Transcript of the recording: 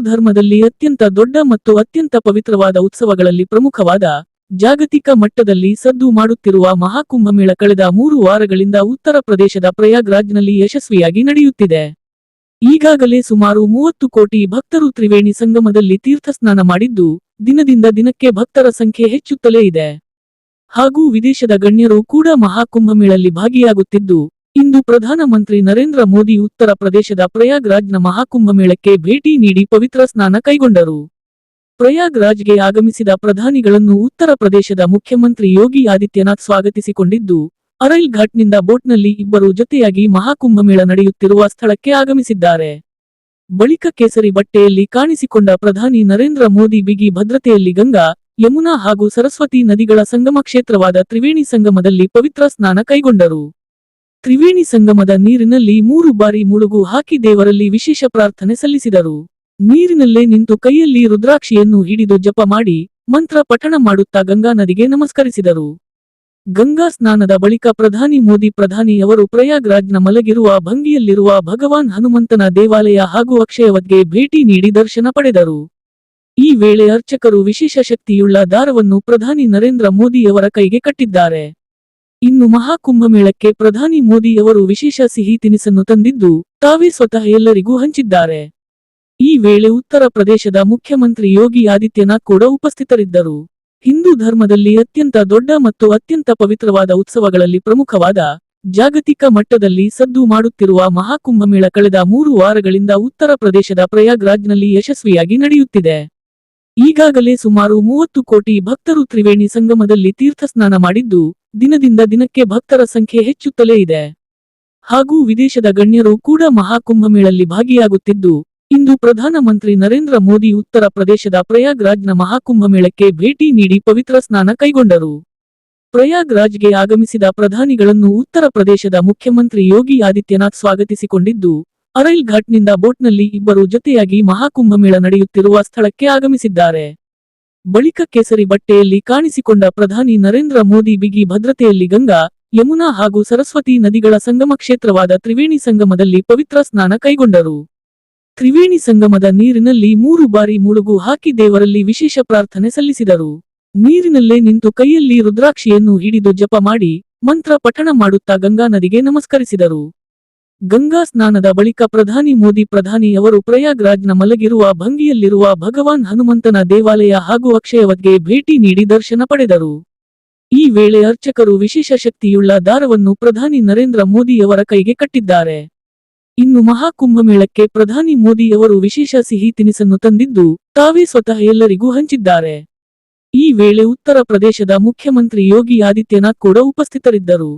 ಧರ್ಮದಲ್ಲಿ ಅತ್ಯಂತ ದೊಡ್ಡ ಮತ್ತು ಅತ್ಯಂತ ಪವಿತ್ರವಾದ ಉತ್ಸವಗಳಲ್ಲಿ ಪ್ರಮುಖವಾದ, ಜಾಗತಿಕ ಮಟ್ಟದಲ್ಲಿ ಸದ್ದು ಮಾಡುತ್ತಿರುವ ಮಹಾಕುಂಭಮೇಳ ಕಳೆದ 3 ವಾರಗಳಿಂದ ಉತ್ತರ ಪ್ರದೇಶದ ಪ್ರಯಾಗ್ರಾಜ್ನಲ್ಲಿ ಯಶಸ್ವಿಯಾಗಿ ನಡೆಯುತ್ತಿದೆ. ಈಗಾಗಲೇ ಸುಮಾರು 30 ಕೋಟಿ ಭಕ್ತರು ತ್ರಿವೇಣಿ ಸಂಗಮದಲ್ಲಿ ತೀರ್ಥಸ್ನಾನ ಮಾಡಿದ್ದು, ದಿನದಿಂದ ದಿನಕ್ಕೆ ಭಕ್ತರ ಸಂಖ್ಯೆ ಹೆಚ್ಚುತ್ತಲೇ ಇದೆ. ಹಾಗೂ ವಿದೇಶದ ಗಣ್ಯರು ಕೂಡ ಮಹಾಕುಂಭಮೇಳಲ್ಲಿ ಭಾಗಿಯಾಗುತ್ತಿದ್ದು, ಇಂದು ಪ್ರಧಾನಮಂತ್ರಿ ನರೇಂದ್ರ ಮೋದಿ ಉತ್ತರ ಪ್ರದೇಶದ ಪ್ರಯಾಗ್ರಾಜ್ನ ಮಹಾಕುಂಭಮೇಳಕ್ಕೆ ಭೇಟಿ ನೀಡಿ ಪವಿತ್ರ ಸ್ನಾನ ಕೈಗೊಂಡರು. ಪ್ರಯಾಗ್ರಾಜ್ಗೆ ಆಗಮಿಸಿದ ಪ್ರಧಾನಿಗಳನ್ನು ಉತ್ತರ ಪ್ರದೇಶದ ಮುಖ್ಯಮಂತ್ರಿ ಯೋಗಿ ಆದಿತ್ಯನಾಥ್ ಸ್ವಾಗತಿಸಿಕೊಂಡಿದ್ದು, ಅರೈಲ್ ಘಾಟ್ನಿಂದ ಬೋಟ್ನಲ್ಲಿ ಇಬ್ಬರು ಜೊತೆಯಾಗಿ ಮಹಾಕುಂಭಮೇಳ ನಡೆಯುತ್ತಿರುವ ಸ್ಥಳಕ್ಕೆ ಆಗಮಿಸಿದ್ದಾರೆ. ಬಳಿಕ ಕೇಸರಿ ಬಟ್ಟೆಯಲ್ಲಿ ಕಾಣಿಸಿಕೊಂಡ ಪ್ರಧಾನಿ ನರೇಂದ್ರ ಮೋದಿ ಬಿಗಿ ಭದ್ರತೆಯಲ್ಲಿ ಗಂಗಾ, ಯಮುನಾ ಹಾಗೂ ಸರಸ್ವತಿ ನದಿಗಳ ಸಂಗಮ ಕ್ಷೇತ್ರವಾದ ತ್ರಿವೇಣಿ ಸಂಗಮದಲ್ಲಿ ಪವಿತ್ರ ಸ್ನಾನ ಕೈಗೊಂಡರು. ತ್ರಿವೇಣಿ ಸಂಗಮದ ನೀರಿನಲ್ಲಿ 3 ಬಾರಿ ಮುಳುಗು ಹಾಕಿ ದೇವರಲ್ಲಿ ವಿಶೇಷ ಪ್ರಾರ್ಥನೆ ಸಲ್ಲಿಸಿದರು. ನೀರಿನಲ್ಲೇ ನಿಂತು ಕೈಯಲ್ಲಿ ರುದ್ರಾಕ್ಷಿಯನ್ನು ಹಿಡಿದು ಜಪ ಮಾಡಿ, ಮಂತ್ರ ಪಠಣ ಮಾಡುತ್ತಾ ಗಂಗಾ ನದಿಗೆ ನಮಸ್ಕರಿಸಿದರು. ಗಂಗಾ ಸ್ನಾನದ ಬಳಿಕ ಪ್ರಧಾನಿ ಅವರು ಪ್ರಯಾಗ್ರಾಜ್ನ ಮಲಗಿರುವ ಭಂಗಿಯಲ್ಲಿರುವ ಭಗವಾನ್ ಹನುಮಂತನ ದೇವಾಲಯ ಹಾಗೂ ಅಕ್ಷಯವದ್ಗೆ ಭೇಟಿ ನೀಡಿ ದರ್ಶನ ಪಡೆದರು. ಈ ವೇಳೆ ಅರ್ಚಕರು ವಿಶೇಷ ಶಕ್ತಿಯುಳ್ಳ ದಾರವನ್ನು ಪ್ರಧಾನಿ ನರೇಂದ್ರ ಮೋದಿಯವರ ಕೈಗೆ ಕಟ್ಟಿದ್ದಾರೆ. ಇನ್ನು ಮಹಾಕುಂಭಮೇಳಕ್ಕೆ ಪ್ರಧಾನಿ ಮೋದಿ ಅವರು ವಿಶೇಷ ಸಿಹಿ ತಿನಿಸನ್ನು ತಂದಿದ್ದು, ತಾವೇ ಸ್ವತಃ ಎಲ್ಲರಿಗೂ ಹಂಚಿದ್ದಾರೆ. ಈ ವೇಳೆ ಉತ್ತರ ಪ್ರದೇಶದ ಮುಖ್ಯಮಂತ್ರಿ ಯೋಗಿ ಆದಿತ್ಯನಾಥ್ ಕೂಡ ಉಪಸ್ಥಿತರಿದ್ದರು. ಹಿಂದೂ ಧರ್ಮದಲ್ಲಿ ಅತ್ಯಂತ ದೊಡ್ಡ ಮತ್ತು ಅತ್ಯಂತ ಪವಿತ್ರವಾದ ಉತ್ಸವಗಳಲ್ಲಿ ಪ್ರಮುಖವಾದ, ಜಾಗತಿಕ ಮಟ್ಟದಲ್ಲಿ ಸದ್ದು ಮಾಡುತ್ತಿರುವ ಮಹಾಕುಂಭಮೇಳ ಕಳೆದ 3 ವಾರಗಳಿಂದ ಉತ್ತರ ಪ್ರದೇಶದ ಪ್ರಯಾಗ್ರಾಜ್ನಲ್ಲಿ ಯಶಸ್ವಿಯಾಗಿ ನಡೆಯುತ್ತಿದೆ. ಈಗಾಗಲೇ ಸುಮಾರು 30 ಕೋಟಿ ಭಕ್ತರು ತ್ರಿವೇಣಿ ಸಂಗಮದಲ್ಲಿ ತೀರ್ಥಸ್ನಾನ ಮಾಡಿದ್ದು, ದಿನದಿಂದ ದಿನಕ್ಕೆ ಭಕ್ತರ ಸಂಖ್ಯೆ ಹೆಚ್ಚುತ್ತಲೇ ಇದೆ. ಹಾಗೂ ವಿದೇಶದ ಗಣ್ಯರು ಕೂಡ ಮಹಾಕುಂಭಮೇಳಲ್ಲಿ ಭಾಗಿಯಾಗುತ್ತಿದ್ದು, ಇಂದು ಪ್ರಧಾನಮಂತ್ರಿ ನರೇಂದ್ರ ಮೋದಿ ಉತ್ತರ ಪ್ರದೇಶದ ಪ್ರಯಾಗ್ರಾಜ್ನ ಮಹಾಕುಂಭಮೇಳಕ್ಕೆ ಭೇಟಿ ನೀಡಿ ಪವಿತ್ರ ಸ್ನಾನ ಕೈಗೊಂಡರು. ಪ್ರಯಾಗ್ರಾಜ್ಗೆ ಆಗಮಿಸಿದ ಪ್ರಧಾನಿಗಳನ್ನು ಉತ್ತರ ಪ್ರದೇಶದ ಮುಖ್ಯಮಂತ್ರಿ ಯೋಗಿ ಆದಿತ್ಯನಾಥ್ ಸ್ವಾಗತಿಸಿಕೊಂಡಿದ್ದು, ಅರೈಲ್ ಘಾಟ್ನಿಂದ ಬೋಟ್ನಲ್ಲಿ ಇಬ್ಬರು ಜೊತೆಯಾಗಿ ಮಹಾಕುಂಭಮೇಳ ನಡೆಯುತ್ತಿರುವ ಸ್ಥಳಕ್ಕೆ ಆಗಮಿಸಿದ್ದಾರೆ. ಬಳಿಕ ಕೇಸರಿ ಬಟ್ಟೆಯಲ್ಲಿ ಕಾಣಿಸಿಕೊಂಡ ಪ್ರಧಾನಿ ನರೇಂದ್ರ ಮೋದಿ ಬಿಗಿ ಭದ್ರತೆಯಲ್ಲಿ ಗಂಗಾ, ಯಮುನಾ ಹಾಗೂ ಸರಸ್ವತಿ ನದಿಗಳ ಸಂಗಮ ಕ್ಷೇತ್ರವಾದ ತ್ರಿವೇಣಿ ಸಂಗಮದಲ್ಲಿ ಪವಿತ್ರ ಸ್ನಾನ ಕೈಗೊಂಡರು. ತ್ರಿವೇಣಿ ಸಂಗಮದ ನೀರಿನಲ್ಲಿ 3 ಬಾರಿ ಮುಳುಗು ಹಾಕಿ ದೇವರಲ್ಲಿ ವಿಶೇಷ ಪ್ರಾರ್ಥನೆ ಸಲ್ಲಿಸಿದರು. ನೀರಿನಲ್ಲೇ ನಿಂತು ಕೈಯಲ್ಲಿ ರುದ್ರಾಕ್ಷಿಯನ್ನು ಹಿಡಿದು ಜಪ ಮಾಡಿ, ಮಂತ್ರ ಪಠಣ ಮಾಡುತ್ತಾ ಗಂಗಾ ನದಿಗೆ ನಮಸ್ಕರಿಸಿದರು. ಗಂಗಾ ಸ್ನಾನದ ಬಳಿಕ ಪ್ರಧಾನಿ ಅವರು ಪ್ರಯಾಗ್ರಾಜ್ನ ಮಲಗಿರುವ ಭಂಗಿಯಲ್ಲಿರುವ ಭಗವಾನ್ ಹನುಮಂತನ ದೇವಾಲಯ ಹಾಗೂ ಅಕ್ಷಯವದ್ಗೆ ಭೇಟಿ ನೀಡಿ ದರ್ಶನ ಪಡೆದರು. ಈ ವೇಳೆ ಅರ್ಚಕರು ವಿಶೇಷ ಶಕ್ತಿಯುಳ್ಳ ದಾರವನ್ನು ಪ್ರಧಾನಿ ನರೇಂದ್ರ ಮೋದಿಯವರ ಕೈಗೆ ಕಟ್ಟಿದ್ದಾರೆ. ಇನ್ನು ಮಹಾಕುಂಭಮೇಳಕ್ಕೆ ಪ್ರಧಾನಿ ಮೋದಿ ಅವರು ವಿಶೇಷ ಸಿಹಿ ತಿನಿಸನ್ನು ತಂದಿದ್ದು, ತಾವೇ ಸ್ವತಃ ಎಲ್ಲರಿಗೂ ಹಂಚಿದ್ದಾರೆ. ಈ ವೇಳೆ ಉತ್ತರ ಪ್ರದೇಶದ ಮುಖ್ಯಮಂತ್ರಿ ಯೋಗಿ ಆದಿತ್ಯನಾಥ್ ಕೂಡ ಉಪಸ್ಥಿತರಿದ್ದರು.